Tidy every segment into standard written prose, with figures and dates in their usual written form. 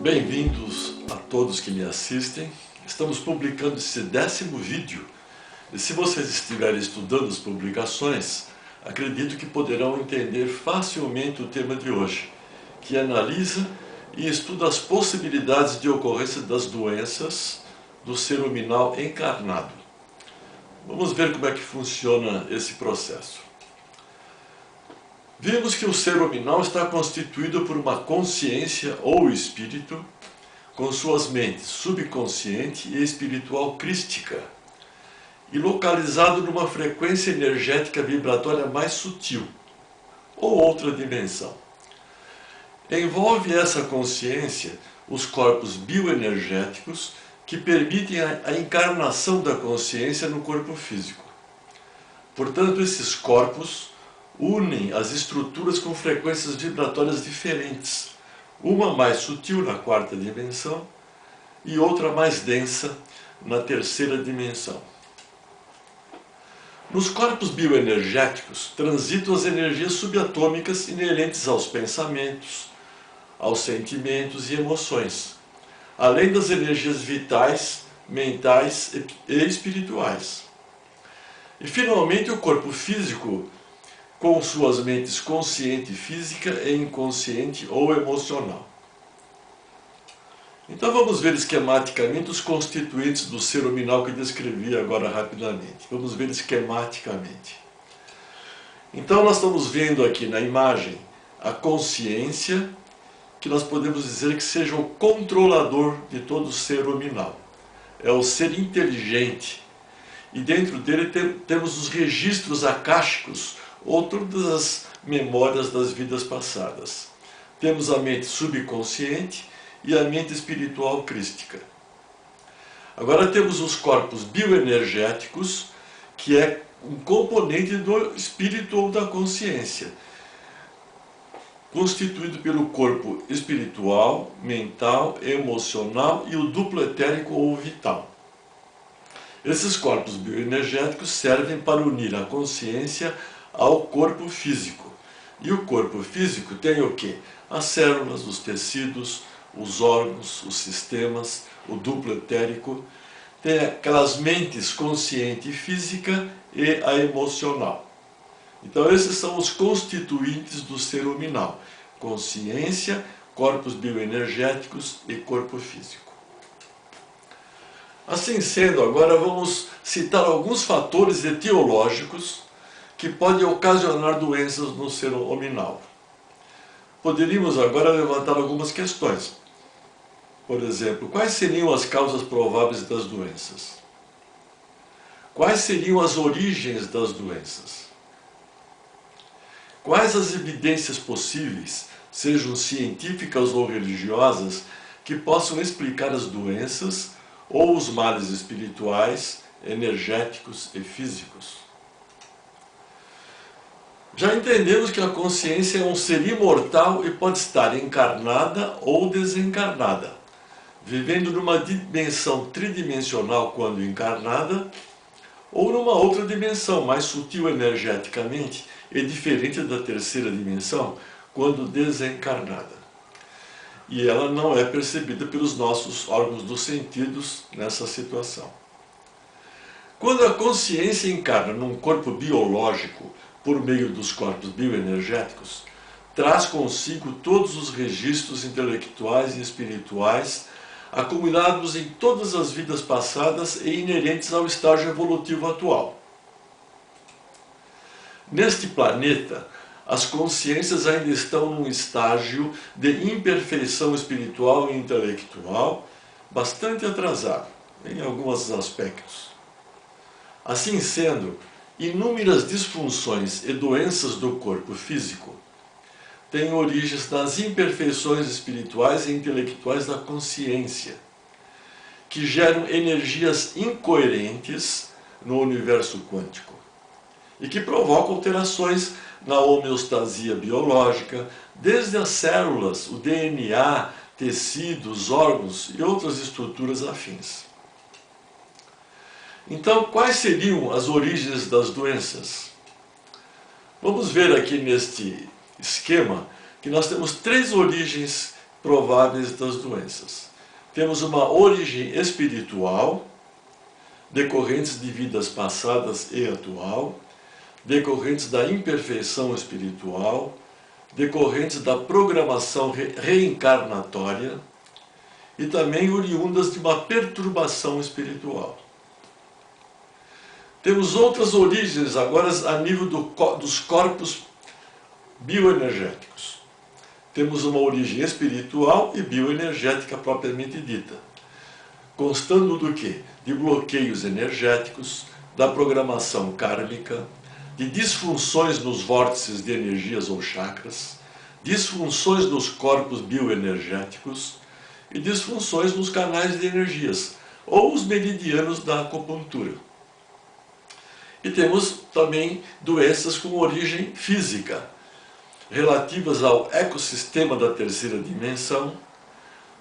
Bem-vindos a todos que me assistem. Estamos publicando esse 10º vídeo e se vocês estiverem estudando as publicações, acredito que poderão entender facilmente o tema de hoje, que analisa e estuda as possibilidades de ocorrência das doenças do ser huminal encarnado. Vamos ver como é que funciona esse processo. Vimos que o ser huminal está constituído por uma consciência ou espírito com suas mentes subconsciente e espiritual crística e localizado numa frequência energética vibratória mais sutil ou outra dimensão. Envolve essa consciência os corpos bioenergéticos que permitem a encarnação da consciência no corpo físico. Portanto, esses corpos unem as estruturas com frequências vibratórias diferentes, uma mais sutil na 4ª dimensão e outra mais densa na 3ª dimensão. Nos corpos bioenergéticos transitam as energias subatômicas inerentes aos pensamentos, aos sentimentos e emoções, além das energias vitais, mentais e espirituais. E finalmente o corpo físico com suas mentes consciente física e inconsciente ou emocional. Então vamos ver esquematicamente os constituintes do ser huminal que descrevi agora rapidamente. Vamos ver esquematicamente. Então nós estamos vendo aqui na imagem a consciência, que nós podemos dizer que seja o controlador de todo ser huminal. É o ser inteligente. E dentro dele temos os registros akáshicos, ou todas as memórias das vidas passadas. Temos a mente subconsciente e a mente espiritual crística. Agora temos os corpos bioenergéticos, que é um componente do espírito ou da consciência, constituído pelo corpo espiritual, mental, emocional e o duplo etérico ou vital. Esses corpos bioenergéticos servem para unir a consciência ao corpo físico. E o corpo físico tem o quê? As células, os tecidos, os órgãos, os sistemas, o duplo etérico, tem aquelas mentes consciente e física e a emocional. Então esses são os constituintes do ser huminal: consciência, corpos bioenergéticos e corpo físico. Assim sendo, agora vamos citar alguns fatores etiológicos que podem ocasionar doenças no ser huminal. Poderíamos agora levantar algumas questões. Por exemplo, quais seriam as causas prováveis das doenças? Quais seriam as origens das doenças? Quais as evidências possíveis, sejam científicas ou religiosas, que possam explicar as doenças ou os males espirituais, energéticos e físicos? Já entendemos que a consciência é um ser imortal e pode estar encarnada ou desencarnada, vivendo numa dimensão tridimensional quando encarnada, ou numa outra dimensão mais sutil energeticamente e diferente da 3ª dimensão quando desencarnada. E ela não é percebida pelos nossos órgãos dos sentidos nessa situação. Quando a consciência encarna num corpo biológico, por meio dos corpos bioenergéticos, traz consigo todos os registros intelectuais e espirituais acumulados em todas as vidas passadas e inerentes ao estágio evolutivo atual. Neste planeta, as consciências ainda estão num estágio de imperfeição espiritual e intelectual bastante atrasado, em alguns aspectos. Assim sendo, inúmeras disfunções e doenças do corpo físico têm origens nas imperfeições espirituais e intelectuais da consciência, que geram energias incoerentes no universo quântico e que provocam alterações na homeostasia biológica, desde as células, o DNA, tecidos, órgãos e outras estruturas afins. Então, quais seriam as origens das doenças? Vamos ver aqui neste esquema que nós temos 3 origens prováveis das doenças. Temos uma origem espiritual, decorrentes de vidas passadas e atual, decorrentes da imperfeição espiritual, decorrentes da programação reencarnatória e também oriundas de uma perturbação espiritual. Temos outras origens agora a nível dos corpos bioenergéticos. Temos uma origem espiritual e bioenergética propriamente dita, constando do quê? De bloqueios energéticos, da programação kármica, de disfunções nos vórtices de energias ou chakras, disfunções nos corpos bioenergéticos e disfunções nos canais de energias, ou os meridianos da acupuntura. E temos também doenças com origem física, relativas ao ecossistema da terceira dimensão,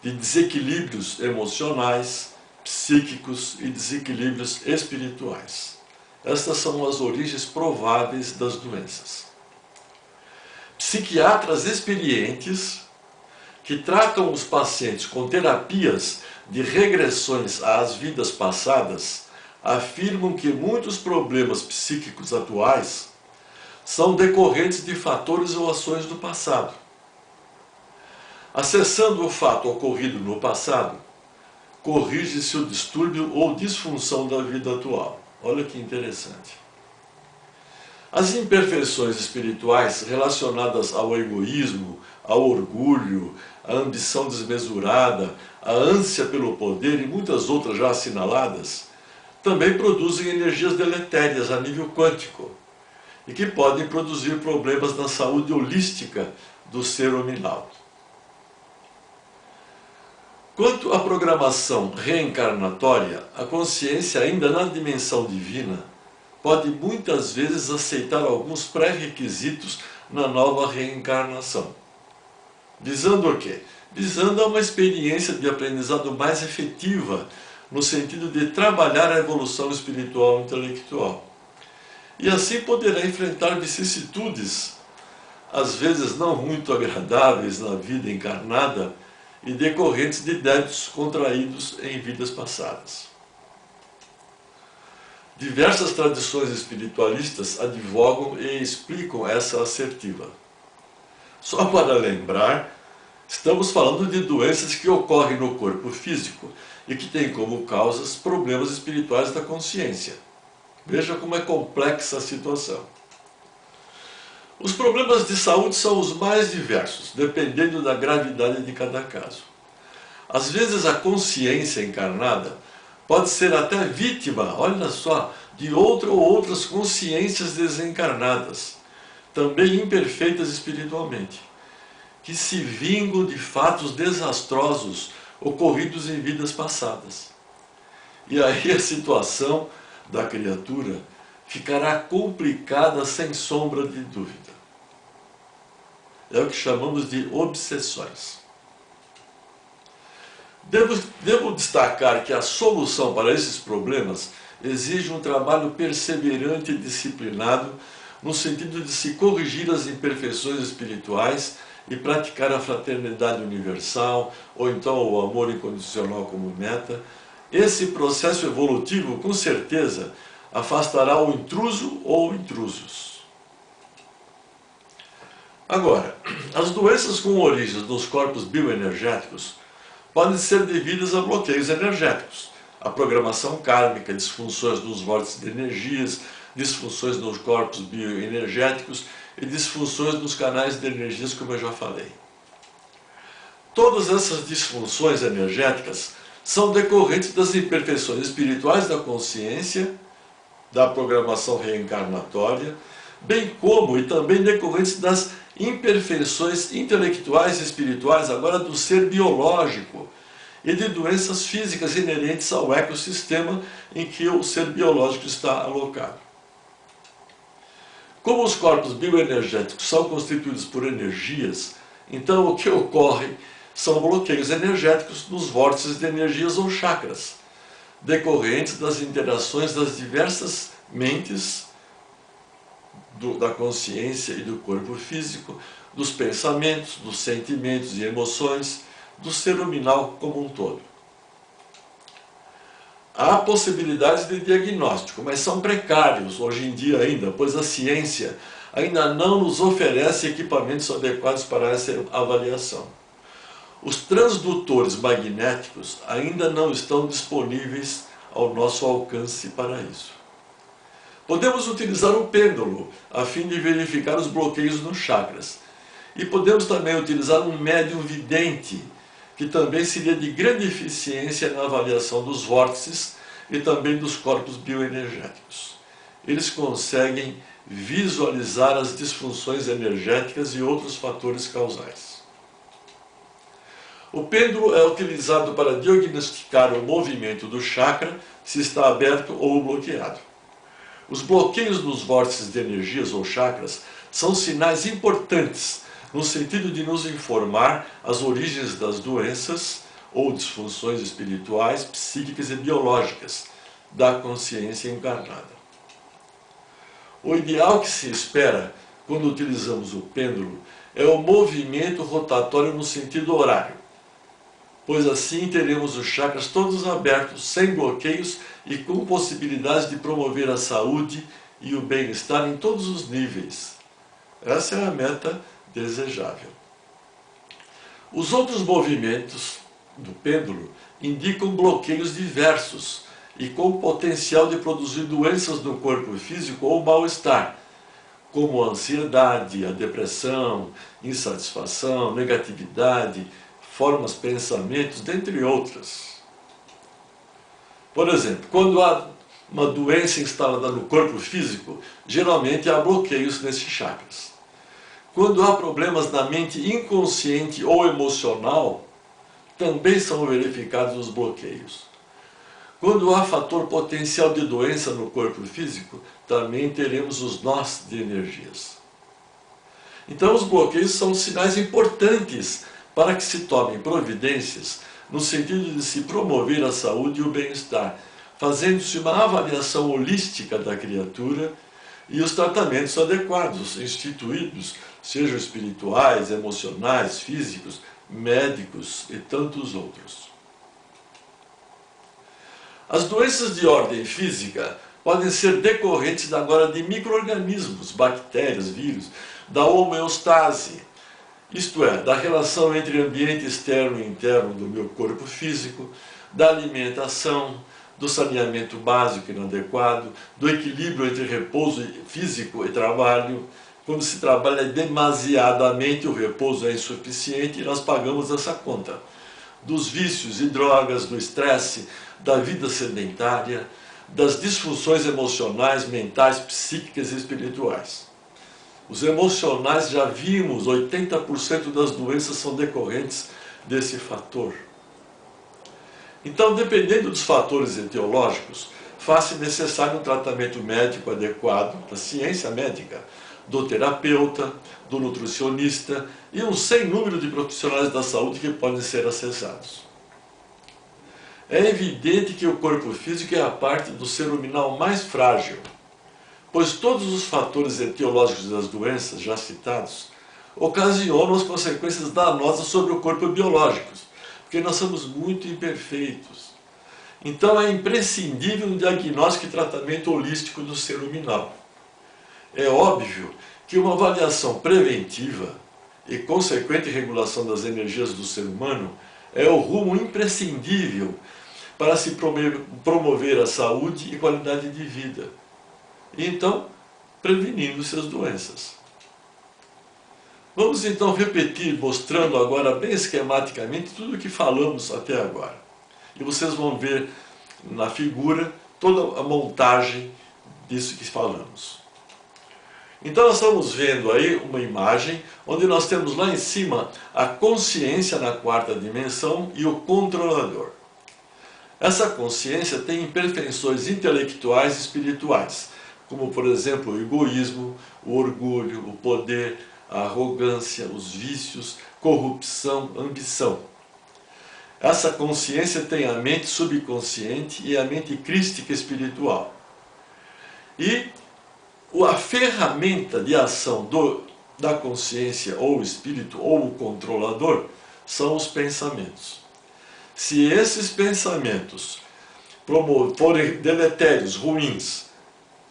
de desequilíbrios emocionais, psíquicos e desequilíbrios espirituais. Estas são as origens prováveis das doenças. Psiquiatras experientes que tratam os pacientes com terapias de regressões às vidas passadas afirmam que muitos problemas psíquicos atuais são decorrentes de fatores ou ações do passado. Acessando o fato ocorrido no passado, corrige-se o distúrbio ou disfunção da vida atual. Olha que interessante. As imperfeições espirituais relacionadas ao egoísmo, ao orgulho, à ambição desmesurada, à ânsia pelo poder e muitas outras já assinaladas, também produzem energias deletérias a nível quântico e que podem produzir problemas na saúde holística do ser hominal. Quanto à programação reencarnatória, a consciência, ainda na dimensão divina, pode muitas vezes aceitar alguns pré-requisitos na nova reencarnação. Visando o quê? Visando a uma experiência de aprendizado mais efetiva, no sentido de trabalhar a evolução espiritual e intelectual. E assim poderá enfrentar vicissitudes, às vezes não muito agradáveis na vida encarnada, e decorrentes de débitos contraídos em vidas passadas. Diversas tradições espiritualistas advogam e explicam essa assertiva. Só para lembrar, estamos falando de doenças que ocorrem no corpo físico e que têm como causas problemas espirituais da consciência. Veja como é complexa a situação. Os problemas de saúde são os mais diversos, dependendo da gravidade de cada caso. Às vezes a consciência encarnada pode ser até vítima, olha só, de outra ou outras consciências desencarnadas, também imperfeitas espiritualmente, que se vingam de fatos desastrosos ocorridos em vidas passadas. E aí a situação da criatura ficará complicada sem sombra de dúvida. É o que chamamos de obsessões. Devo destacar que a solução para esses problemas exige um trabalho perseverante e disciplinado, no sentido de se corrigir as imperfeições espirituais e praticar a fraternidade universal, ou então o amor incondicional como meta. Esse processo evolutivo, com certeza, afastará o intruso ou intrusos. Agora, as doenças com origens nos corpos bioenergéticos podem ser devidas a bloqueios energéticos, a programação kármica, disfunções nos vórtices de energias, disfunções nos corpos bioenergéticos e disfunções nos canais de energias, como eu já falei. Todas essas disfunções energéticas são decorrentes das imperfeições espirituais da consciência, da programação reencarnatória, bem como e também decorrentes das imperfeições intelectuais e espirituais, agora do ser biológico, e de doenças físicas inerentes ao ecossistema em que o ser biológico está alocado. Como os corpos bioenergéticos são constituídos por energias, então o que ocorre são bloqueios energéticos nos vórtices de energias ou chakras, decorrentes das interações das diversas mentes da consciência e do corpo físico, dos pensamentos, dos sentimentos e emoções do ser luminal como um todo. Há possibilidades de diagnóstico, mas são precários hoje em dia ainda, pois a ciência ainda não nos oferece equipamentos adequados para essa avaliação. Os transdutores magnéticos ainda não estão disponíveis ao nosso alcance para isso. Podemos utilizar o pêndulo a fim de verificar os bloqueios nos chakras. E podemos também utilizar um médium vidente, que também seria de grande eficiência na avaliação dos vórtices e também dos corpos bioenergéticos. Eles conseguem visualizar as disfunções energéticas e outros fatores causais. O pêndulo é utilizado para diagnosticar o movimento do chakra, se está aberto ou bloqueado. Os bloqueios nos vórtices de energias ou chakras são sinais importantes no sentido de nos informar as origens das doenças ou disfunções espirituais, psíquicas e biológicas da consciência encarnada. O ideal que se espera quando utilizamos o pêndulo é o movimento rotatório no sentido horário, pois assim teremos os chakras todos abertos, sem bloqueios e com possibilidade de promover a saúde e o bem-estar em todos os níveis. Essa é a meta desejável. Os outros movimentos do pêndulo indicam bloqueios diversos e com potencial de produzir doenças no corpo físico ou mal-estar, como a ansiedade, a depressão, insatisfação, negatividade, formas, pensamentos, dentre outras. Por exemplo, quando há uma doença instalada no corpo físico, geralmente há bloqueios nesses chakras. Quando há problemas na mente inconsciente ou emocional, também são verificados os bloqueios. Quando há fator potencial de doença no corpo físico, também teremos os nós de energias. Então, os bloqueios são sinais importantes para que se tomem providências no sentido de se promover a saúde e o bem-estar, fazendo-se uma avaliação holística da criatura e os tratamentos adequados, instituídos, sejam espirituais, emocionais, físicos, médicos e tantos outros. As doenças de ordem física podem ser decorrentes agora de micro-organismos, bactérias, vírus, da homeostase, isto é, da relação entre ambiente externo e interno do meu corpo físico, da alimentação, do saneamento básico inadequado, do equilíbrio entre repouso físico e trabalho. Quando se trabalha demasiadamente, o repouso é insuficiente e nós pagamos essa conta. Dos vícios e drogas, do estresse, da vida sedentária, das disfunções emocionais, mentais, psíquicas e espirituais. Os emocionais, já vimos, 80% das doenças são decorrentes desse fator. Então, dependendo dos fatores etiológicos, faz-se necessário um tratamento médico adequado da ciência médica, do terapeuta, do nutricionista e um sem número de profissionais da saúde que podem ser acessados. É evidente que o corpo físico é a parte do ser luminal mais frágil, pois todos os fatores etiológicos das doenças já citados ocasionam as consequências danosas sobre o corpo biológico, porque nós somos muito imperfeitos. Então é imprescindível um diagnóstico e tratamento holístico do ser luminal. É óbvio que uma avaliação preventiva e consequente regulação das energias do ser humano é o rumo imprescindível para se promover a saúde e qualidade de vida. E então, prevenindo-se as doenças. Vamos então repetir, mostrando agora bem esquematicamente tudo o que falamos até agora. E vocês vão ver na figura toda a montagem disso que falamos. Então nós estamos vendo aí uma imagem onde nós temos lá em cima a consciência na quarta dimensão e o controlador. Essa consciência tem imperfeições intelectuais e espirituais, como por exemplo o egoísmo, o orgulho, o poder, a arrogância, os vícios, corrupção, ambição. Essa consciência tem a mente subconsciente e a mente crística espiritual. E a ferramenta de ação da consciência ou espírito ou o controlador são os pensamentos. Se esses pensamentos forem deletérios, ruins,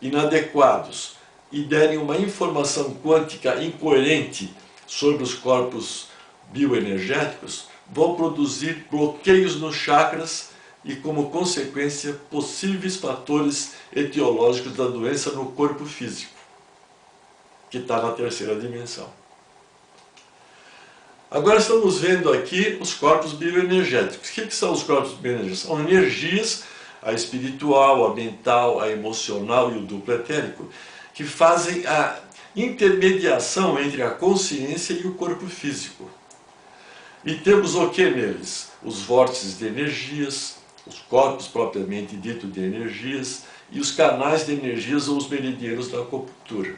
inadequados e derem uma informação quântica incoerente sobre os corpos bioenergéticos, vão produzir bloqueios nos chakras e, como consequência, possíveis fatores etiológicos da doença no corpo físico, que está na terceira dimensão. Agora estamos vendo aqui os corpos bioenergéticos. O que são os corpos bioenergéticos? São energias, a espiritual, a mental, a emocional e o duplo etérico, que fazem a intermediação entre a consciência e o corpo físico. E temos o que neles? Os vórtices de energias, os corpos propriamente dito de energias e os canais de energias ou os meridianos da acupuntura.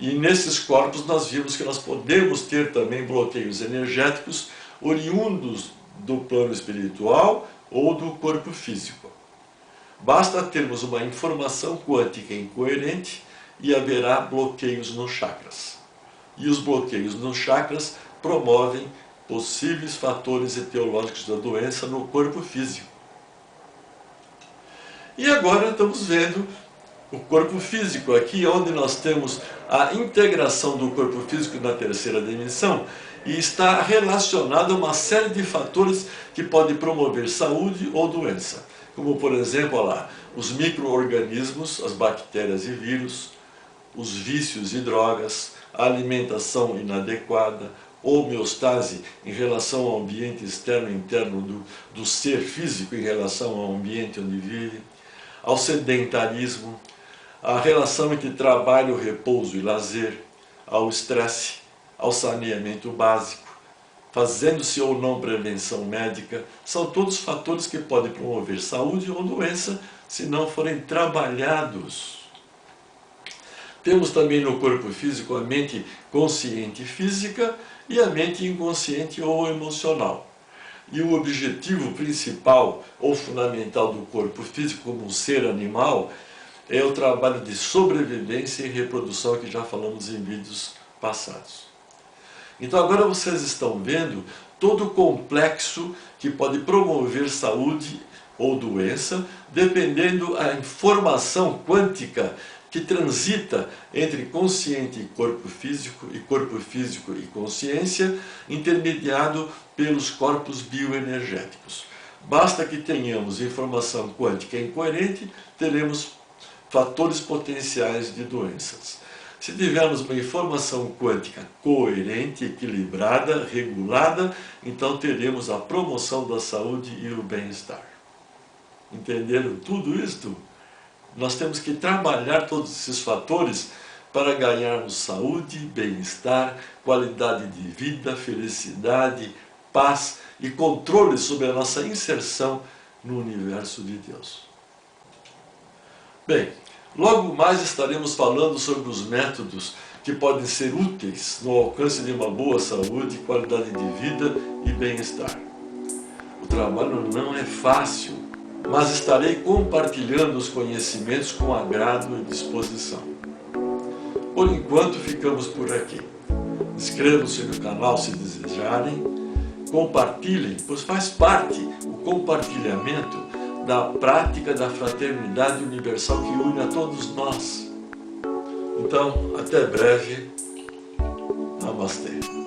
E nesses corpos nós vimos que nós podemos ter também bloqueios energéticos oriundos do plano espiritual ou do corpo físico. Basta termos uma informação quântica incoerente e haverá bloqueios nos chakras. E os bloqueios nos chakras promovem possíveis fatores etiológicos da doença no corpo físico. E agora estamos vendo o corpo físico, aqui onde nós temos a integração do corpo físico na terceira dimensão e está relacionado a uma série de fatores que podem promover saúde ou doença, como por exemplo, olha lá, os micro-organismos, as bactérias e vírus, os vícios e drogas, a alimentação inadequada, homeostase em relação ao ambiente externo e interno do ser físico em relação ao ambiente onde vive, ao sedentarismo, a relação entre trabalho, repouso e lazer, ao estresse, ao saneamento básico, fazendo-se ou não prevenção médica, são todos fatores que podem promover saúde ou doença se não forem trabalhados. Temos também no corpo físico a mente consciente física e a mente inconsciente ou emocional. E o objetivo principal ou fundamental do corpo físico como um ser animal é o trabalho de sobrevivência e reprodução que já falamos em vídeos passados. Então agora vocês estão vendo todo o complexo que pode promover saúde ou doença, dependendo da informação quântica que transita entre consciente e corpo físico e consciência, intermediado pelos corpos bioenergéticos. Basta que tenhamos informação quântica incoerente, teremos fatores potenciais de doenças. Se tivermos uma informação quântica coerente, equilibrada, regulada, então teremos a promoção da saúde e o bem-estar. Entenderam tudo isto? Nós temos que trabalhar todos esses fatores para ganharmos saúde, bem-estar, qualidade de vida, felicidade, paz e controle sobre a nossa inserção no universo de Deus. Bem, logo mais estaremos falando sobre os métodos que podem ser úteis no alcance de uma boa saúde, qualidade de vida e bem-estar. O trabalho não é fácil, mas estarei compartilhando os conhecimentos com agrado e disposição. Por enquanto ficamos por aqui. Inscrevam-se no canal se desejarem, compartilhem, pois faz parte o compartilhamento da prática da fraternidade universal que une a todos nós. Então, até breve. Namastê.